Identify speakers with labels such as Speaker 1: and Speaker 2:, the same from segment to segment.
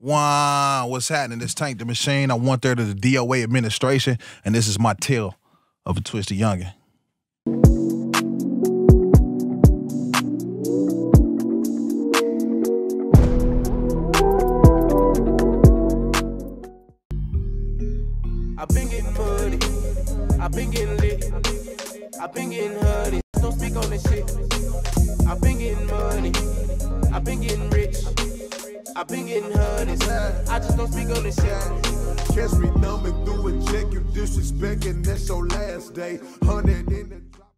Speaker 1: Wow, what's happening? This Tank the Machine. I'm 1/3 of the DOA administration, and this is my tale of a twisted youngin.
Speaker 2: I've been getting money, I've been getting lit, I've been getting honey. Don't speak on this shit. I've been getting money, I've been getting rich, I've been getting honey. I just don't speak on this shit.
Speaker 3: Catch me thumbing through a check, you disrespecting, that's your last day. 100 in the drop.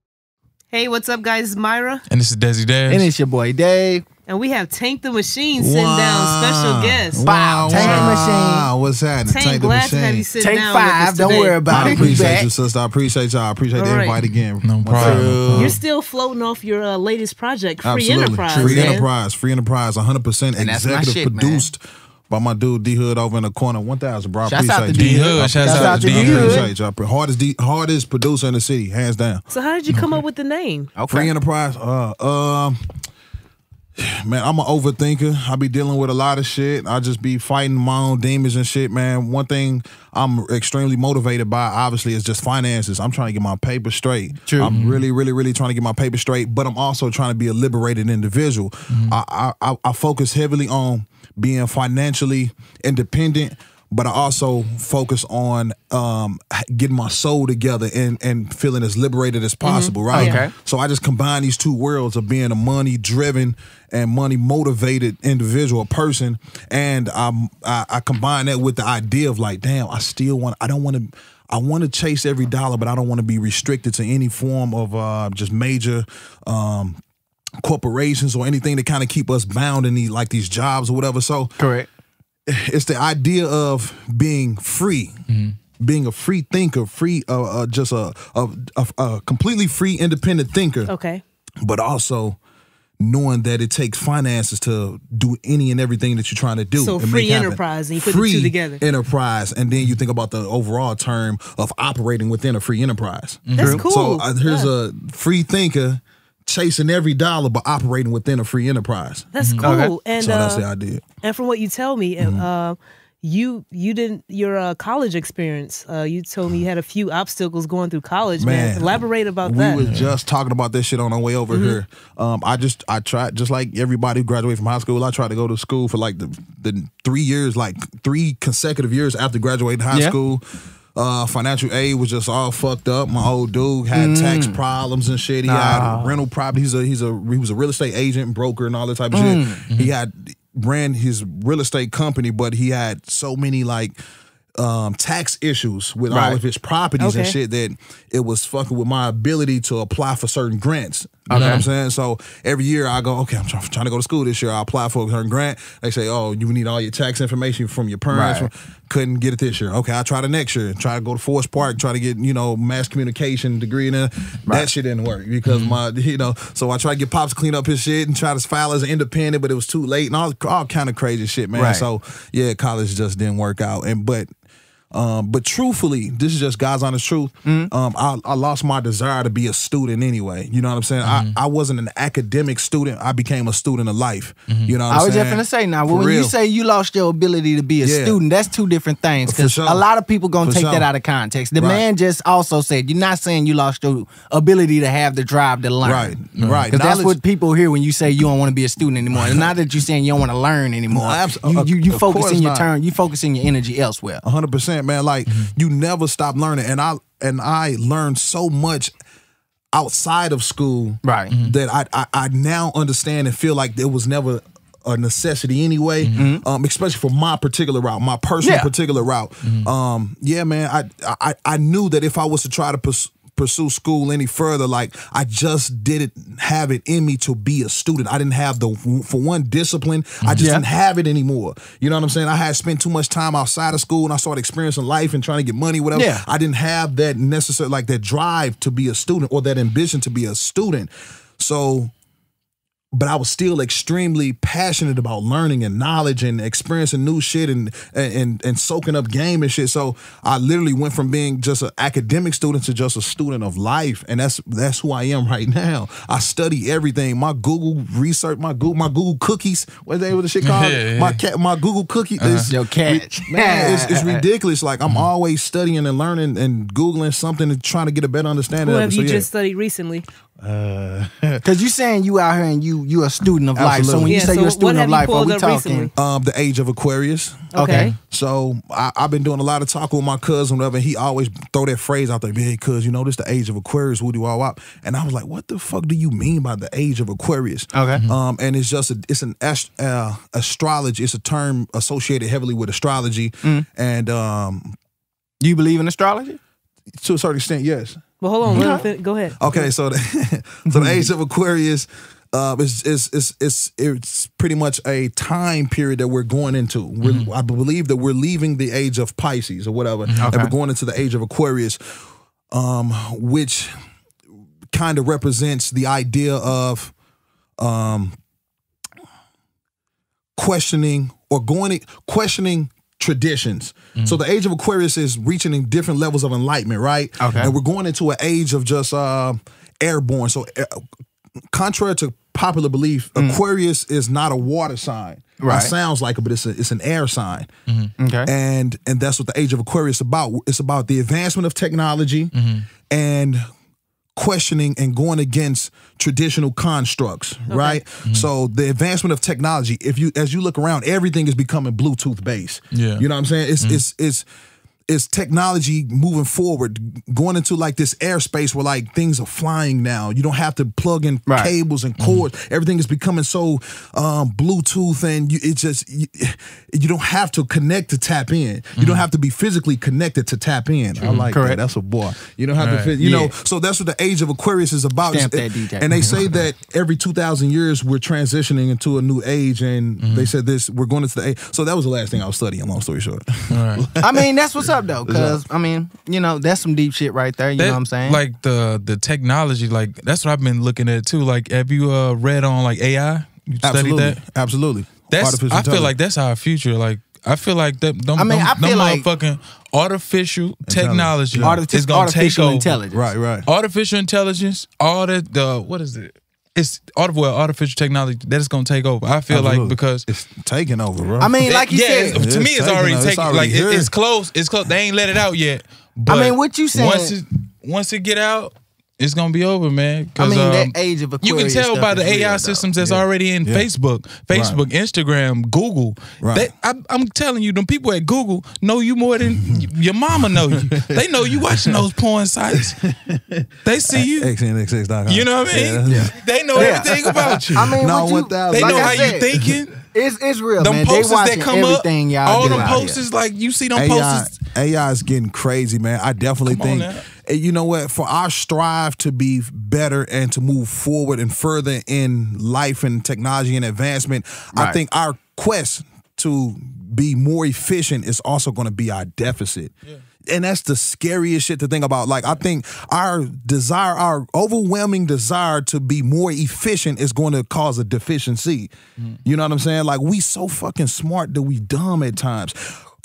Speaker 4: Hey, what's up, guys? It's Myra.
Speaker 5: And this is Desi Dash.
Speaker 6: And it's your boy Dave.
Speaker 4: And we have Tank the Machine sitting down, special guest.
Speaker 6: Wow, Tank the Machine.
Speaker 1: What's happening?
Speaker 4: Tank, glad to have you sitting
Speaker 6: Take
Speaker 4: down
Speaker 6: 5,
Speaker 4: with us
Speaker 6: don't
Speaker 4: today.
Speaker 6: worry about
Speaker 1: I
Speaker 6: it.
Speaker 1: appreciate you, sister. I appreciate y'all. I appreciate the
Speaker 4: All right.
Speaker 1: invite again.
Speaker 5: No problem.
Speaker 4: You're still floating off your latest project, Free
Speaker 1: Absolutely.
Speaker 4: Enterprise.
Speaker 1: Free
Speaker 4: man.
Speaker 1: Enterprise. Free Enterprise, 100%
Speaker 6: And that's my
Speaker 1: executive
Speaker 6: shit, man.
Speaker 1: produced by my dude D-Hood over in the corner. 1,000, bro. I
Speaker 6: Shouts out to
Speaker 1: appreciate you.
Speaker 5: D-Hood. Shouts
Speaker 6: Shouts
Speaker 5: out
Speaker 6: out
Speaker 5: to
Speaker 6: to
Speaker 5: D-Hood.
Speaker 1: Appreciate y'all. Hardest producer in the city, hands down.
Speaker 4: So how did you come up with the name?
Speaker 1: Free Enterprise. Man, I'm an overthinker. I be dealing with a lot of shit. I just be fighting my own demons and shit, man. One thing I'm extremely motivated by, obviously, is just finances. I'm trying to get my paper straight.
Speaker 6: True.
Speaker 1: I'm really, really, really trying to get my paper straight, but I'm also trying to be a liberated individual. I focus heavily on being financially independent, but I also focus on getting my soul together and feeling as liberated as possible, right?
Speaker 6: Okay.
Speaker 1: So I just combine these two worlds of being a money-driven and money-motivated individual, person, and I combine that with the idea of like, damn, I want to chase every dollar, but I don't want to be restricted to any form of just major corporations or anything that kind of keep us bound in these jobs or whatever. So
Speaker 6: Correct.
Speaker 1: it's the idea of being free, being a free thinker, free, just a completely free, independent thinker,
Speaker 4: Okay.
Speaker 1: but also knowing that it takes finances to do any and everything that you're trying to do.
Speaker 4: So
Speaker 1: and
Speaker 4: Free
Speaker 1: make happen.
Speaker 4: Enterprise, and you put the two together.
Speaker 1: Enterprise, and then you think about the overall term of operating within a free enterprise.
Speaker 4: That's cool.
Speaker 1: So here's a free thinker chasing every dollar, but operating within a free enterprise.
Speaker 4: That's cool.
Speaker 6: Okay.
Speaker 4: And
Speaker 1: So that's the idea.
Speaker 4: and from what you tell me, you didn't your college experience. You told me you had a few obstacles going through college. Man, elaborate about that.
Speaker 1: We were just talking about this shit on our way over here. I tried, just like everybody who graduated from high school, I tried to go to school for like the 3 years, like 3 consecutive years after graduating high school. Financial aid was just all fucked up. My old dude had tax problems and shit. He had rental property. He was a real estate agent and broker and all that type of shit. He ran his real estate company, but he had so many like tax issues with all of his properties and shit that it was fucking with my ability to apply for certain grants. You know what I'm saying? So every year I go, okay, I'm trying to go to school this year. I apply for a certain grant. They say, oh, you need all your tax information from your parents. Couldn't get it this year. Okay, I'll try the next year. Try to go to Forest Park, try to get, mass communication degree in there. That shit didn't work because so I tried to get Pops to clean up his shit and try to file as an independent, but it was too late and all kind of crazy shit, man. So yeah, college just didn't work out. But truthfully, this is just God's honest truth. I lost my desire to be a student anyway. You know what I'm saying? I wasn't an academic student. I became a student of life. You know what I'm saying?
Speaker 6: I was just finna say now,
Speaker 1: For
Speaker 6: when
Speaker 1: real.
Speaker 6: you say you lost your ability to be a student, that's two different things.
Speaker 1: For
Speaker 6: Because
Speaker 1: sure.
Speaker 6: a lot of people gonna
Speaker 1: For
Speaker 6: take
Speaker 1: sure.
Speaker 6: that out of context. The
Speaker 1: Right.
Speaker 6: man just also said, you're not saying you lost your ability to have the drive to learn.
Speaker 1: Right.
Speaker 6: Because that's
Speaker 1: Knowledge-
Speaker 6: what people hear when you say you don't want to be a student anymore. It's not that you're saying you don't want to learn anymore.
Speaker 1: No,
Speaker 6: you
Speaker 1: of
Speaker 6: focus
Speaker 1: course
Speaker 6: in your
Speaker 1: not.
Speaker 6: turn. You focus in your energy elsewhere.
Speaker 1: 100%, man. Like you never stop learning, and I learned so much outside of school,
Speaker 6: Right.
Speaker 1: That I now understand and feel like there was never a necessity anyway, especially for my particular route, my personal particular route. Yeah, man. I knew that if I was to try to pursue school any further, like I just didn't have it in me to be a student. I didn't have for one, discipline. I just didn't have it anymore. You know what I'm saying? I had spent too much time outside of school and I started experiencing life and trying to get money, whatever.
Speaker 6: Yeah.
Speaker 1: I didn't have that necessary, like that drive to be a student or that ambition to be a student. So but I was still extremely passionate about learning and knowledge and experiencing new shit and soaking up game and shit. So I literally went from being just an academic student to just a student of life, and that's who I am right now. I study everything. My Google research, my Google cookies. What the shit called? My Google cookie is
Speaker 6: your catch.
Speaker 1: Man, it's ridiculous. Like I'm always studying and learning and Googling something and trying to get a better understanding.
Speaker 4: Who
Speaker 1: of
Speaker 4: have
Speaker 1: it.
Speaker 4: you just studied recently?
Speaker 6: Because you saying you out here and you a student of life. So when you say you're a student of life, are we talking?
Speaker 1: The age of Aquarius.
Speaker 6: Okay.
Speaker 1: So I've been doing a lot of talking with my cousin, whatever. And he always throw that phrase out there, hey, cuz, you know, this the age of Aquarius, woody wah wop. And I was like, what the fuck do you mean by the age of Aquarius?
Speaker 6: Okay.
Speaker 1: And it's just an astrology. It's a term associated heavily with astrology. And
Speaker 6: do you believe in astrology?
Speaker 1: To a certain extent, yes.
Speaker 4: Well, hold on. Go ahead.
Speaker 1: Okay, so the age of Aquarius it's pretty much a time period that we're going into. I believe that we're leaving the age of Pisces or whatever, and we're going into the age of Aquarius, which kind of represents the idea of questioning traditions. So the age of Aquarius is reaching in different levels of enlightenment, right?
Speaker 6: Okay.
Speaker 1: And we're going into an age of just airborne. So contrary to popular belief, Aquarius is not a water sign.
Speaker 6: Right.
Speaker 1: It sounds like it, but it's an air sign.
Speaker 6: Okay.
Speaker 1: And that's what the age of Aquarius is about. It's about the advancement of technology and questioning and going against traditional constructs, right? So the advancement of technology, as you look around, everything is becoming Bluetooth based. Yeah. You know what I'm saying? It's technology moving forward, going into like this airspace where like things are flying now. You don't have to plug in cables and cords. Everything is becoming so Bluetooth, and you don't have to connect to tap in. You don't have to be physically connected to tap in. I like that. That's a boy. You don't have to, you know. So that's what the age of Aquarius is about.
Speaker 6: Stamp that, DJ.
Speaker 1: And they say that every 2,000 years we're transitioning into a new age, and they said we're going into the age. So that was the last thing I was studying. Long story short.
Speaker 6: I mean, that's what's up though, because I mean, you know, that's some deep shit right there. You know what I'm saying?
Speaker 5: Like the technology, like that's what I've been looking at too. Like, have you read on like AI? You studied that?
Speaker 1: Absolutely.
Speaker 5: I feel like that's our future. Like, I feel like them motherfucking artificial technology is gonna take over.
Speaker 6: Intelligence.
Speaker 1: Right.
Speaker 5: Artificial intelligence, all the what is it? It's artificial technology that is gonna take over. I feel like because
Speaker 1: it's taking over, bro.
Speaker 6: I mean, like you said,
Speaker 5: to me, it's already taken. Like it's close. It's close. They ain't let it out yet. But
Speaker 6: I mean, what you saying?
Speaker 5: Once it get out, it's gonna be over, man.
Speaker 6: I mean, that age of Aquarius,
Speaker 5: you can tell by the AI systems that's already in Facebook, Instagram, Google.
Speaker 1: Right.
Speaker 5: I'm telling you, them people at Google know you more than your mama know you. They know you watching those porn sites. They see you.
Speaker 1: XNXX.com.
Speaker 5: You know what I mean? Yeah. They know everything about you.
Speaker 6: I mean,
Speaker 5: they know how you thinking.
Speaker 6: It's real,
Speaker 5: them
Speaker 6: man.
Speaker 5: Posters
Speaker 6: they watching
Speaker 5: that come
Speaker 6: everything
Speaker 5: up,
Speaker 6: y'all
Speaker 5: all
Speaker 6: do
Speaker 5: them
Speaker 6: out
Speaker 5: posters,
Speaker 6: here.
Speaker 5: like you see them posters.
Speaker 1: AI is getting crazy, man. I definitely think, you know what, for our strive to be better and to move forward and further in life and technology and advancement, I think our quest to be more efficient is also going to be our deficit. Yeah. And that's the scariest shit to think about. Like, I think our overwhelming desire to be more efficient is going to cause a deficiency. You know what I'm saying? Like, we so fucking smart that we dumb at times.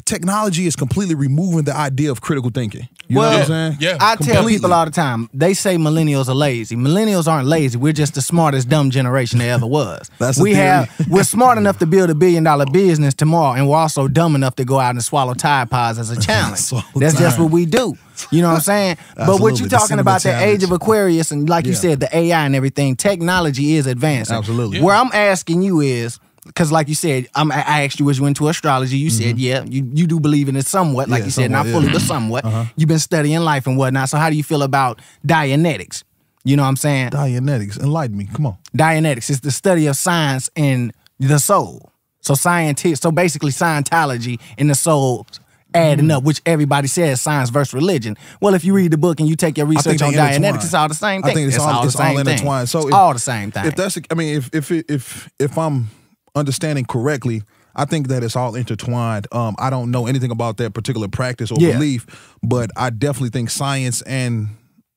Speaker 1: Technology is completely removing the idea of critical thinking. You know what I'm saying?
Speaker 5: Yeah.
Speaker 6: I tell people all the time, they say millennials are lazy. Millennials aren't lazy. We're just the smartest dumb generation there ever was. We're smart enough to build $1 billion business tomorrow, and we're also dumb enough to go out and swallow Tide Pods as a challenge. That's just what we do. You know what I'm saying? But what you're talking about, the age of Aquarius, and like you said, the AI and everything, technology is advancing.
Speaker 1: Absolutely.
Speaker 6: Where I'm asking you is, because like you said, I asked you was you into astrology. You said, yeah, you do believe in it somewhat. Like you said, not fully, but somewhat. You've been studying life and whatnot. So how do you feel about Dianetics? You know what I'm saying?
Speaker 1: Dianetics. Enlighten me. Come on.
Speaker 6: Dianetics is the study of science and the soul. So basically Scientology and the soul adding up, which everybody says science versus religion. Well, if you read the book and you take your research on Dianetics, it's all the same thing.
Speaker 1: I think it's all intertwined. So
Speaker 6: it's all the same thing.
Speaker 1: If that's, I mean, if I'm understanding correctly, I think that it's all intertwined. I don't know anything about that particular practice or belief, but I definitely think science and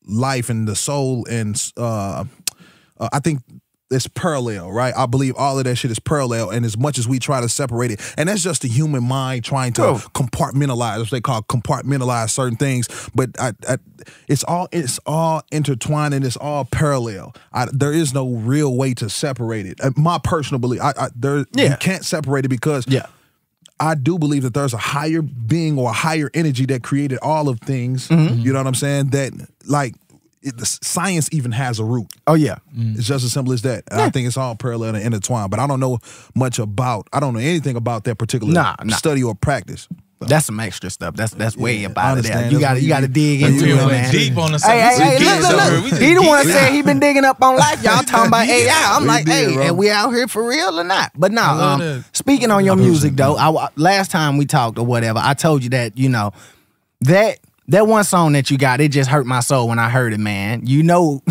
Speaker 1: life and the soul and I think it's parallel, right? I believe all of that shit is parallel, and as much as we try to separate it, and that's just the human mind trying to compartmentalize, what they call compartmentalize certain things, but it's all intertwined and it's all parallel. There is no real way to separate it. My personal belief, you can't separate it because I do believe that there's a higher being or a higher energy that created all of things. You know what I'm saying? That like. The science even has a root. Oh yeah, it's just as simple as that. I think it's all parallel and intertwined. But I don't know anything about that particular study or practice. So.
Speaker 6: That's some extra stuff. That's way about it. You got to dig into it, man.
Speaker 5: Deep on the
Speaker 6: hey, look. He the one said he been digging up on life. Y'all talking about AI. I'm like, hey, and we out here for real or not? But no. Speaking on your music though, last time we talked or whatever, I told you that that one song that you got, it just hurt my soul when I heard it, man. You know,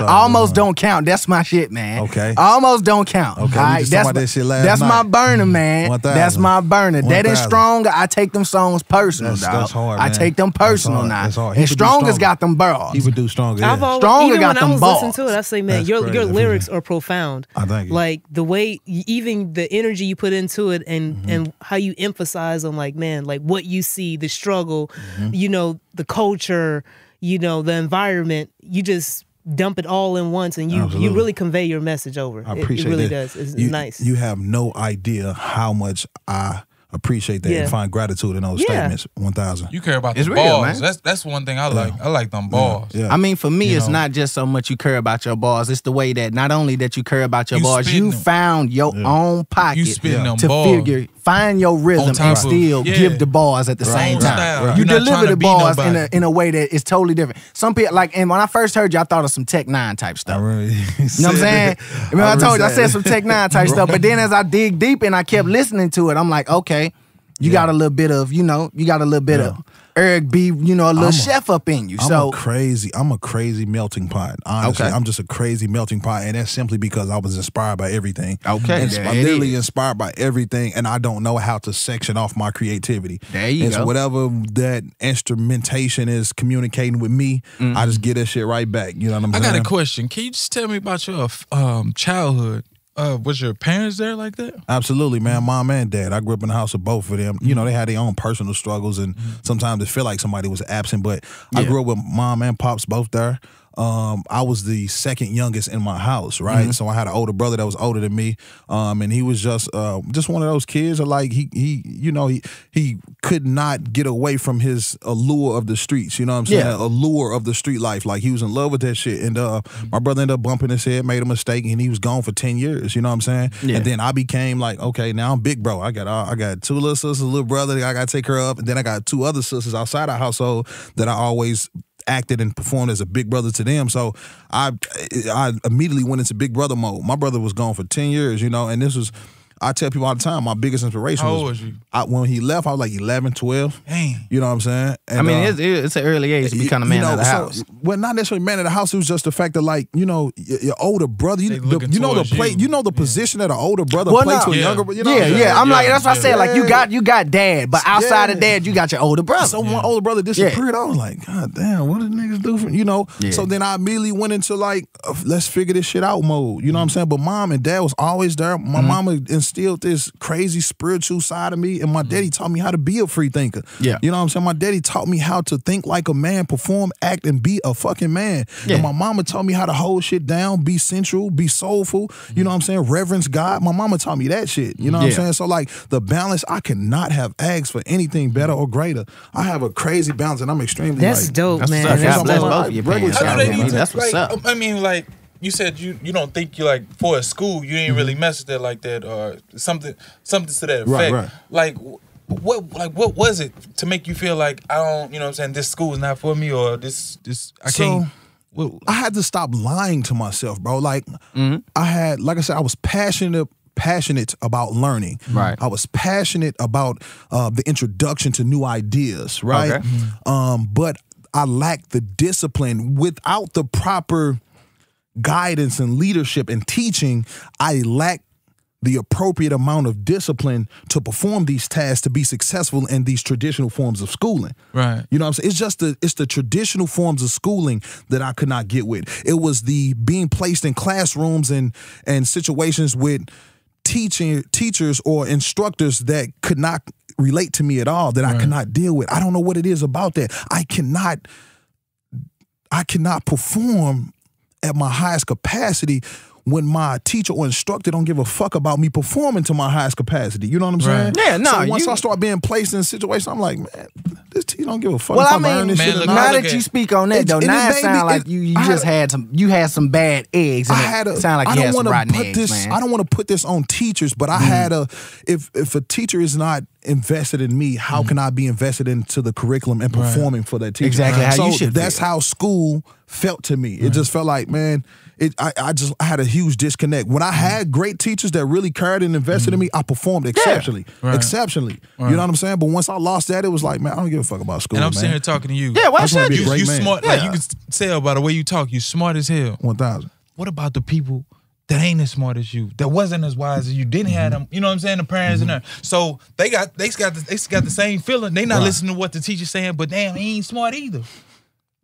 Speaker 6: almost don't count. That's my shit, man.
Speaker 1: Okay.
Speaker 6: Almost don't count. Okay. Right? That's my burner, man. 1,000. That's my burner. 1,000. That is Stronger. I take them songs personal, dog. That's hard, man. I take them personal now. And Stronger's got them bars.
Speaker 1: He would do Stronger.
Speaker 6: Yeah. Stronger got them bars.
Speaker 4: Listening to it, I say, man, your lyrics are profound.
Speaker 1: I thank you.
Speaker 4: Like the way, even the energy you put into it, and how you emphasize on, like, man, like what you see, the struggle. You know, the culture, you know, the environment, you just dump it all in once and you really convey your message over.
Speaker 1: I appreciate it.
Speaker 4: Really does. It's nice.
Speaker 1: You have no idea how much I appreciate that and find gratitude in those statements. 1,000.
Speaker 5: You care about the balls. That's one thing I like. I like them balls.
Speaker 6: I mean, for me, it's not just so much you care about your balls. It's the way that not only that you care about your balls, you found your own pocket to find your rhythm and still give the bars at the same time. You deliver the bars in a way that is totally different. Some people, like, and when I first heard you, I thought of some Tech 9 type stuff. You know what I'm saying? I told you, I said some Tech 9 type stuff, but then as I dig deep and I kept listening to it, I'm like, okay, you got a little bit of, of Eric B, a little chef up in you.
Speaker 1: I'm a crazy melting pot. Honestly, I'm just a crazy melting pot, and that's simply because I was inspired by everything. I'm literally inspired by everything, and I don't know how to section off my creativity.
Speaker 6: There you go.
Speaker 1: Whatever that instrumentation is communicating with me, I just get that shit right back. You know what I'm saying?
Speaker 5: I got a question. Can you just tell me about your childhood? Was your parents there like that?
Speaker 1: Absolutely, man. Mom and dad. I grew up in the house of both of them. You know, they had their own personal struggles, and sometimes it feel like somebody was absent. But I grew up with mom and pops both there. I was the second youngest in my house, right? So I had an older brother that was older than me, and he was just one of those kids that, like, he could not get away from his allure of the streets. You know what I'm saying? Allure of the street life. Like, he was in love with that shit. And my brother ended up bumping his head, made a mistake, and he was gone for 10 years. You know what I'm saying? And then I became like, okay, now I'm big bro. I got two little sisters, a little brother that I got to take care of, and then I got two other sisters outside our household that I always acted and performed as a big brother to them. So I immediately went into big brother mode. My brother was gone for 10 years, and this was, I tell people all the time, my biggest inspiration
Speaker 5: How old was you?
Speaker 1: When he left, I was like 11, 12.
Speaker 5: Dang.
Speaker 1: You know what I'm saying? And,
Speaker 6: I mean, it's an early age to become a man of the house.
Speaker 1: Well, not necessarily man of the house. It was just the fact that, like, your older brother, you know the position that an older brother plays to a younger brother.
Speaker 6: I'm like, that's what I said. Like, you got dad, but outside of dad, you got your older brother.
Speaker 1: So my older brother disappeared. I was like, God damn, what did niggas do for, So then I immediately went into, like, let's figure this shit out mode. You know what I'm saying? But mom and dad was always there. My mama instilled this crazy spiritual side of me, and my daddy taught me how to be a free thinker. You know what I'm saying? My daddy taught me how to think like a man, perform, act, and be a fucking man. And my mama taught me how to hold shit down, be sensual, be soulful, you know what I'm saying? Reverence God. My mama taught me that shit. You know what I'm saying? So, like, the balance, I cannot have asked for anything better or greater. I have a crazy balance, and I'm extremely
Speaker 4: dope, man.
Speaker 6: God bless both of your parents. That's what's up.
Speaker 5: I mean, like, you said you don't think you, like, for a school you ain't really mess with it like that, or something to that effect.
Speaker 1: Right.
Speaker 5: Like, what was it to make you feel like, I don't, you know what I'm saying, this school is not for me, or this I can't.
Speaker 1: I had to stop lying to myself, bro. Like, I said, I was passionate about learning.
Speaker 6: Right.
Speaker 1: I was passionate about the introduction to new ideas, right? Okay. But I lacked the discipline. Without the proper guidance and leadership and teaching, I lacked the appropriate amount of discipline to perform these tasks to be successful in these traditional forms of schooling.
Speaker 5: Right.
Speaker 1: You know what I'm saying? It's the traditional forms of schooling that I could not get with. It was the being placed in classrooms and situations with teachers or instructors that could not relate to me at all, that I could not deal with. I don't know what it is about that. I cannot perform at my highest capacity when my teacher or instructor don't give a fuck about me performing to my highest capacity. You know what I'm saying?
Speaker 6: Yeah, no.
Speaker 1: So once I start being placed in a situation, I'm like, man, this teacher don't give a fuck.
Speaker 6: Well,
Speaker 1: if
Speaker 6: I mean,
Speaker 1: this shit
Speaker 6: now that you speak on that, though, now it sounds like you had some bad eggs. And it sound like you had some rotten eggs, man.
Speaker 1: I don't want to put this on teachers, but I had if a teacher is not invested in me, how can I be invested into the curriculum and performing for that teacher?
Speaker 6: Exactly how you should.
Speaker 1: That's how school felt to me. It just felt like, man, I had a huge disconnect. When I had great teachers that really cared and invested in me, I performed exceptionally. Exceptionally. You know what I'm saying? But once I lost that, it was like, man, I don't give a fuck about school.
Speaker 5: And I'm sitting here talking to you.
Speaker 6: Yeah, why should
Speaker 5: you? You smart. Like, you can tell by the way you talk, you smart as hell.
Speaker 1: 1,000.
Speaker 5: What about the people that ain't as smart as you, that wasn't as wise as you, didn't have them, you know what I'm saying, the parents in there. So they got the same feeling. They not listening to what the teacher's saying, but damn, he ain't smart either.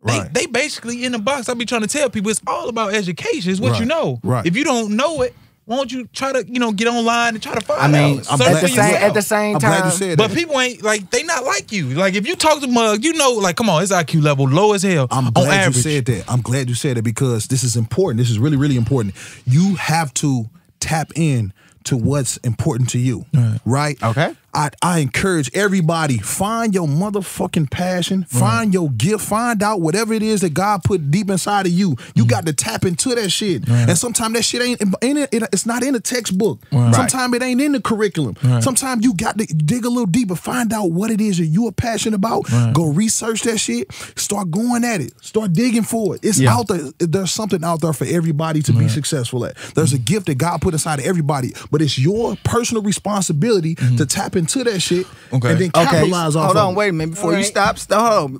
Speaker 5: They basically in the box. I be trying to tell people it's all about education. It's what you know. If you don't know it, why don't you try to get online and try to find out?
Speaker 6: At the same time,
Speaker 1: I'm glad you said
Speaker 5: but
Speaker 1: that.
Speaker 5: people ain't like, they not like you. Like if you talk to Mug, you know, like, come on, his IQ level low as hell.
Speaker 1: I'm glad you said that. I'm glad you said that because this is important. This is really, really important. You have to tap in to what's important to you, right?
Speaker 6: Okay.
Speaker 1: I encourage everybody, find your motherfucking passion, find your gift, find out whatever it is that God put deep inside of you. You got to tap into that shit. And sometimes that shit it's not in the textbook. Sometimes it ain't in the curriculum. Sometimes you got to dig a little deeper, find out what it is that you are passionate about. Go research that shit, start going at it, start digging for it. It's out there. There's something out there for everybody to be successful at. There's a gift that God put inside of everybody, but it's your personal responsibility to tap into that shit and then capitalize off
Speaker 6: Hold on,
Speaker 1: it.
Speaker 6: wait a minute. Before you stop, hold on.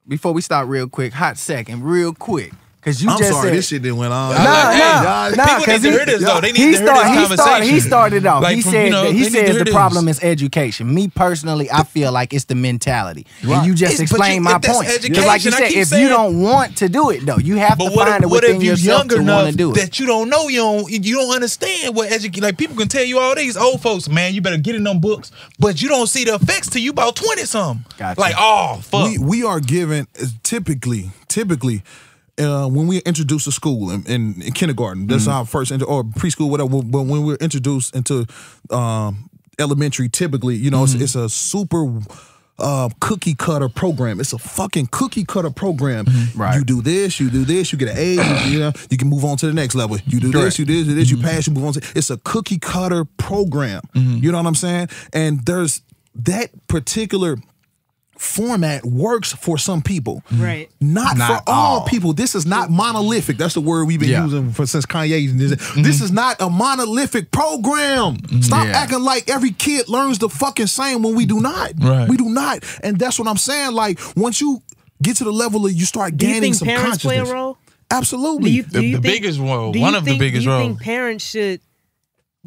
Speaker 6: Before we stop real quick, hot second, real quick. Because you
Speaker 1: I'm
Speaker 6: just
Speaker 1: sorry,
Speaker 6: said,
Speaker 1: this shit didn't went on.
Speaker 5: People need to hear this, though. They need to hear this conversation.
Speaker 6: He started off.
Speaker 5: Like,
Speaker 6: he said the problem is education. Me personally, I feel like it's the mentality. And you just explained my point. Because like you said, if you don't want to do it, though, you have to find it within yourself to want to do it.
Speaker 5: That you don't know, you don't understand what education. Like people can tell you all these old folks, man, you better get in them books, but you don't see the effects till you about 20-something.
Speaker 6: Gotcha.
Speaker 5: Like, oh fuck.
Speaker 1: We are given typically. When we introduced to school in kindergarten, that's our first or preschool, whatever. But when we're introduced into elementary, typically, it's a super cookie cutter program. It's a fucking cookie cutter program. You do this, you get an A. You can move on to the next level. You do this, you do this, you pass, you move on to. It's a cookie cutter program. You know what I'm saying? And there's that particular format works for some people,
Speaker 4: right?
Speaker 1: Not for all people. This is not monolithic. That's the word we've been using since Kanye. This is not a monolithic program. Stop acting like every kid learns the fucking same when we do not. We do not, and that's what I'm saying. Like once you get to the level of you start gaining some consciousness.
Speaker 4: Do you think parents play a role?
Speaker 1: Absolutely.
Speaker 5: The biggest role. One of the biggest roles.
Speaker 4: Do you think parents should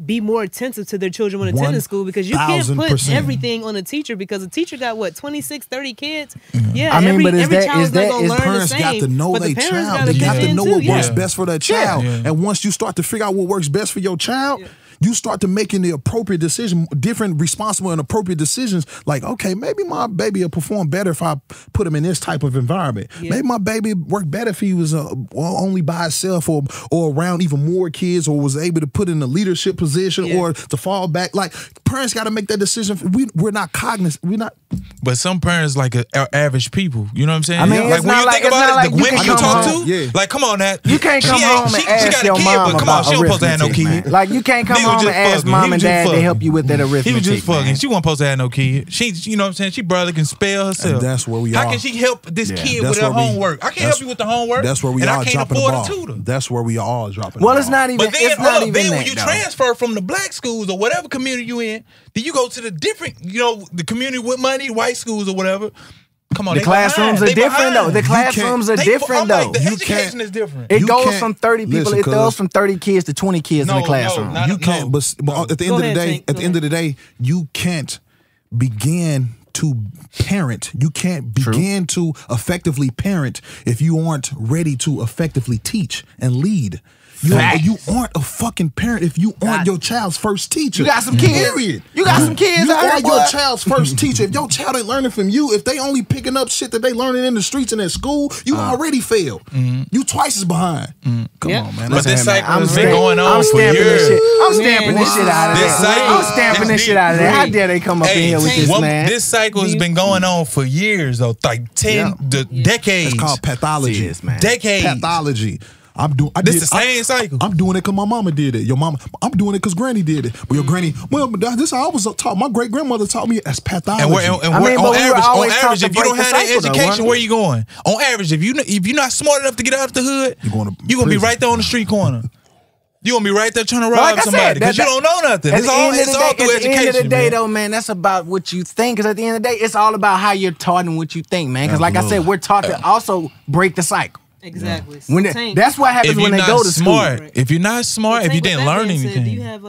Speaker 4: be more attentive to their children when attending school, because you can't put everything on a teacher, because a teacher got what, 26, 30 kids. Yeah, every child's not gonna learn the same.
Speaker 1: Got to know their child. They got to know what works best for their child. And once you start to figure out what works best for your child, you start to making the appropriate decision, different responsible and appropriate decisions. Like, okay, maybe my baby will perform better if I put him in this type of environment. Maybe my baby work better if he was only by himself or around even more kids, or was able to put in a leadership position or to fall back. Like, parents got to make that decision. We're not cognizant. We're not.
Speaker 5: But some parents like average people. You know what I'm saying?
Speaker 6: I mean,
Speaker 5: like when you think about it, the women you talk to, like, come on, that
Speaker 6: you can't come home and ask your mom about
Speaker 5: she don't supposed to have no kid.
Speaker 6: Like, you can't come home and ask mom and dad to help you with that arithmetic.
Speaker 5: He was just fucking. She wasn't supposed to have no kid. She, you know what I'm saying? She barely can spell herself.
Speaker 1: And that's where we are.
Speaker 5: How can she help this kid with her homework? I can't help you with the homework.
Speaker 1: That's where we are dropping the ball.
Speaker 5: Tutor.
Speaker 1: That's where we are dropping the ball.
Speaker 6: Well, it's not even. It's not even that.
Speaker 5: Then when you transfer from the black schools or whatever community you in, then you go to the different, the community with money, white schools or whatever. Come on,
Speaker 6: The classrooms are different though. The classrooms are different though.
Speaker 5: The education is different.
Speaker 6: It goes from 30 people. It goes from 30 kids to 20 kids in the classroom.
Speaker 1: You can't. But at the end of the day, you can't begin to parent. You can't begin to effectively parent if you aren't ready to effectively teach and lead. You aren't a fucking parent if you aren't your child's first teacher.
Speaker 6: You got some kids.
Speaker 1: Period.
Speaker 6: You got some kids
Speaker 1: You
Speaker 6: out
Speaker 1: are
Speaker 6: here,
Speaker 1: your
Speaker 6: boy.
Speaker 1: child's first teacher. If your child ain't learning from you, if they only picking up shit that they learning in the streets and at school, you already failed. You twice as behind. Come on, man.
Speaker 5: But this cycle has been
Speaker 6: I'm
Speaker 5: going on for years.
Speaker 6: I'm stamping this shit out of there. I'm stamping this shit out of there. How dare they come up in here with this, man?
Speaker 5: This cycle has been going on for years, though, like decades.
Speaker 1: It's called pathology.
Speaker 5: Decades.
Speaker 1: Pathology.
Speaker 5: This the same cycle.
Speaker 1: I'm doing it because my mama did it. Your mama, I'm doing it because granny did it. But your granny, well, this how I was taught. My great grandmother taught me as pathology.
Speaker 5: On average, if you don't have that education, where you going? On average, if you're not smart enough to get out of the hood, you're gonna be right there on the street corner. You're gonna be right there trying to rob somebody because you don't know nothing. It's all through education. At the end of the day, though, man, that's about what you think. Because at the end of the day, it's all about how you're taught and what you think, man. Because like I said, we're taught to also break the cycle.
Speaker 4: Exactly.
Speaker 6: That's what happens when they go to school.
Speaker 5: If you're not smart, if you didn't learn anything.
Speaker 4: Do you have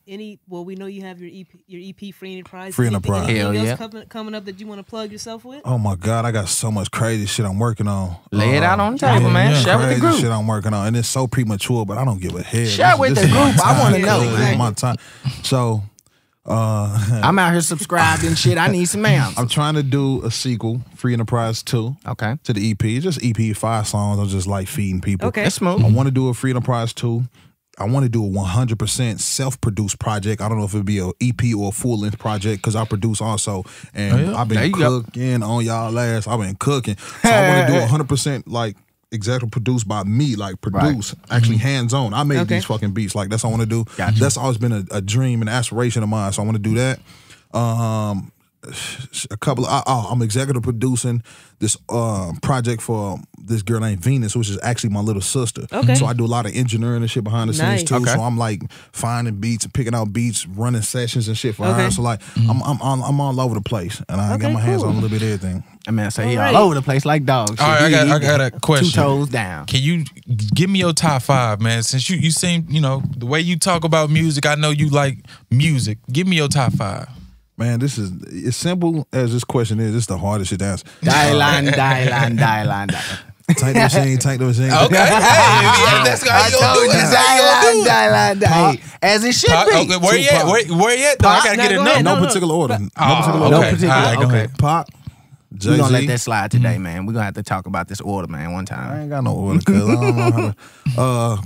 Speaker 4: any? Well, we know you have your EP Free Enterprise.
Speaker 1: Free Enterprise.
Speaker 4: Hell yeah. Coming up that you want to plug yourself with?
Speaker 1: Oh my God, I got so much crazy shit I'm working on.
Speaker 6: Lay it out on the table, man. Share with the group.
Speaker 1: Shit I'm working on, and it's so premature, but I don't give a hell.
Speaker 6: Share with the group. I want to know.
Speaker 1: This is my time. So.
Speaker 6: I'm out here subscribed and shit. I need some amps.
Speaker 1: I'm trying to do a sequel, Free Enterprise 2.
Speaker 6: Okay.
Speaker 1: To the EP. It's just EP, 5 songs. I'm just like feeding people.
Speaker 4: Okay.
Speaker 6: That's smooth.
Speaker 1: I want to do a Free Enterprise 2. I want to do a 100% self-produced project. I don't know if it'd be an EP or a full-length project because I produce also. And I've been cooking on y'all ass. I've been cooking. So I want to do 100% like exactly produced by me, like actually hands-on. I made these fucking beats. Like that's what I want to do.
Speaker 6: Gotcha.
Speaker 1: That's always been a dream and aspiration of mine. So I want to do that. I'm executive producing this project for this girl named Venus, which is actually my little sister.
Speaker 4: Okay.
Speaker 1: So I do a lot of engineering and shit behind the scenes too.
Speaker 6: Okay.
Speaker 1: So I'm like finding beats and picking out beats, running sessions and shit for her. So like I'm all over the place, and I got my hands on a little bit of everything.
Speaker 6: I mean, so he all over the place like dogs.
Speaker 5: All right, I got a question.
Speaker 6: 2 toes down.
Speaker 5: Can you give me your top 5, man? Since you seem, the way you talk about music, I know you like music. Give me your top 5.
Speaker 1: Man, this is as simple as this question is. It's the hardest shit to answer.
Speaker 6: Die.
Speaker 1: Tank the machine, tank the machine.
Speaker 5: Okay, that's how you gonna do it.
Speaker 6: As it should be.
Speaker 5: Okay, where you at? Where you at? Though? I gotta get a number.
Speaker 1: No particular order.
Speaker 5: Okay.
Speaker 1: Pac, Jay-Z.
Speaker 6: We're gonna let that slide today, man. We're gonna have to talk about this order, man, one time.
Speaker 1: I ain't got no order because I don't know how to.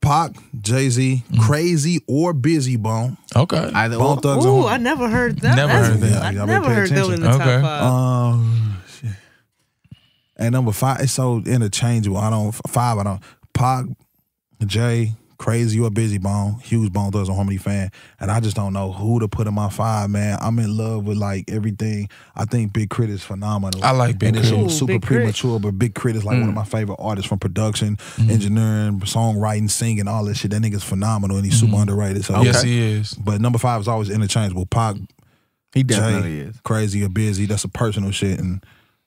Speaker 1: Pac, Jay-Z, Crazy or Busy Bone.
Speaker 5: Okay.
Speaker 6: Either
Speaker 1: Bone Thugs.
Speaker 4: Ooh, I never heard that.
Speaker 5: Never heard that.
Speaker 4: I never heard them in the top 5.
Speaker 1: Shit. And number 5, it's so interchangeable. I don't. Pac, Jay, Crazy or Busy Bone, huge Bone Thugs and Harmony fan, and I just don't know who to put in my 5, man. I'm in love with like everything. I think Big Crit is phenomenal.
Speaker 5: I like Big Crit.
Speaker 1: It's super premature, but Big Crit is like one of my favorite artists from production, engineering, songwriting, singing, all that shit. That nigga's phenomenal and he's super underrated. So
Speaker 5: Yes, he is.
Speaker 1: But number 5 is always interchangeable. Pac,
Speaker 6: He definitely
Speaker 1: Jay,
Speaker 6: is.
Speaker 1: Crazy or Busy. That's a personal shit, and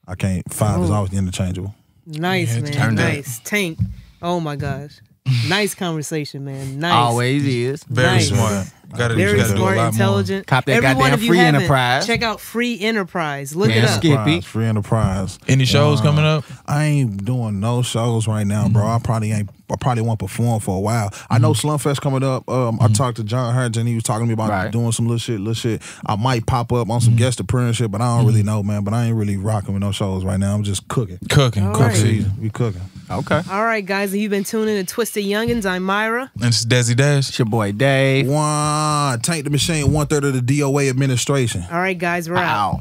Speaker 1: I can't. 5 is always interchangeable.
Speaker 4: Nice, man. Nice. Tank. Oh my gosh. Nice conversation, man. Nice.
Speaker 6: Always is.
Speaker 5: Very smart.
Speaker 4: Very smart, intelligent.
Speaker 6: Cop that
Speaker 4: Everyone,
Speaker 6: goddamn
Speaker 4: if you
Speaker 6: Free
Speaker 4: haven't,
Speaker 6: Enterprise.
Speaker 4: Check out Free Enterprise. Look it up.
Speaker 6: Skippy.
Speaker 1: Free Enterprise.
Speaker 5: Any shows coming up?
Speaker 1: I ain't doing no shows right now, bro. I probably won't perform for a while. I know Slumfest coming up. I talked to John Hurts and he was talking to me about doing some little shit. I might pop up on some guest appearance shit, but I don't really know, man. But I ain't really rocking with no shows right now. I'm just cooking.
Speaker 5: Cooking season.
Speaker 1: We cooking.
Speaker 6: Okay.
Speaker 4: All right, guys. And you've been tuning in to Twisted Youngins. I'm Myra.
Speaker 5: And it's Desi Dash.
Speaker 6: It's your boy Dave.
Speaker 1: Tank the Machine, 1/3 of the DOA administration.
Speaker 4: All right, guys. We're out.